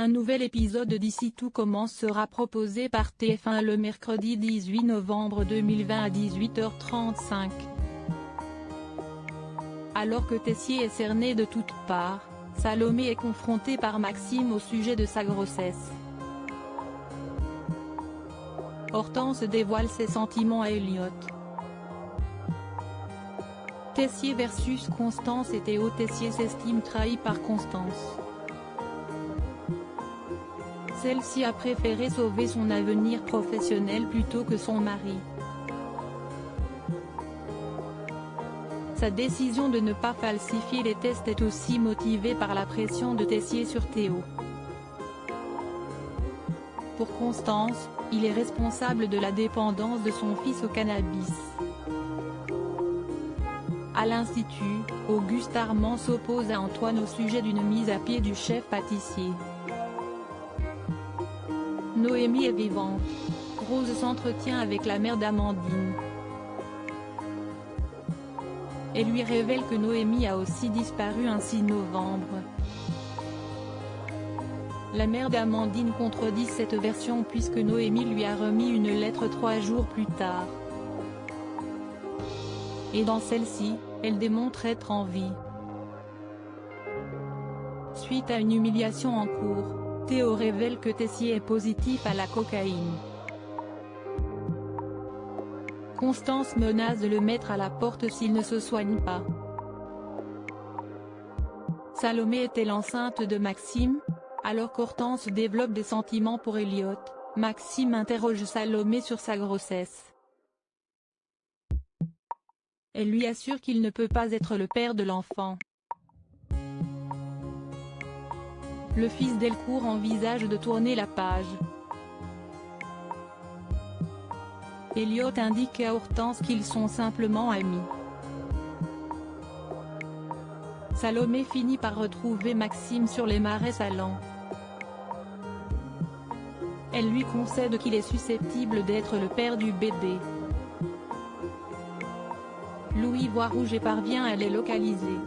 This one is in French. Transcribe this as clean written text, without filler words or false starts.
Un nouvel épisode d'Ici tout commence sera proposé par TF1 le mercredi 18 novembre 2020 à 18h35. Alors que Tessier est cerné de toutes parts, Salomé est confrontée par Maxime au sujet de sa grossesse. Hortense dévoile ses sentiments à Elliot. Tessier versus Constance et Théo. Tessier s'estime trahi par Constance. Celle-ci a préféré sauver son avenir professionnel plutôt que son mari. Sa décision de ne pas falsifier les tests est aussi motivée par la pression de Tessier sur Théo. Pour Constance, il est responsable de la dépendance de son fils au cannabis. À l'Institut, Auguste Armand s'oppose à Antoine au sujet d'une mise à pied du chef pâtissier. Noémie est vivante. Rose s'entretient avec la mère d'Amandine. Elle lui révèle que Noémie a aussi disparu un 6 novembre. La mère d'Amandine contredit cette version puisque Noémie lui a remis une lettre 3 jours plus tard. Et dans celle-ci, elle démontre être en vie. Suite à une humiliation en cours, Théo révèle que Tessier est positif à la cocaïne. Constance menace de le mettre à la porte s'il ne se soigne pas. Salomé est-elle enceinte de Maxime? Alors qu'Hortense développe des sentiments pour Elliot, Maxime interroge Salomé sur sa grossesse. Elle lui assure qu'il ne peut pas être le père de l'enfant. Le fils d'Elcourt envisage de tourner la page. Elliot indique à Hortense qu'ils sont simplement amis. Salomé finit par retrouver Maxime sur les marais salants. Elle lui concède qu'il est susceptible d'être le père du bébé. Louis voit rouge et parvient à les localiser.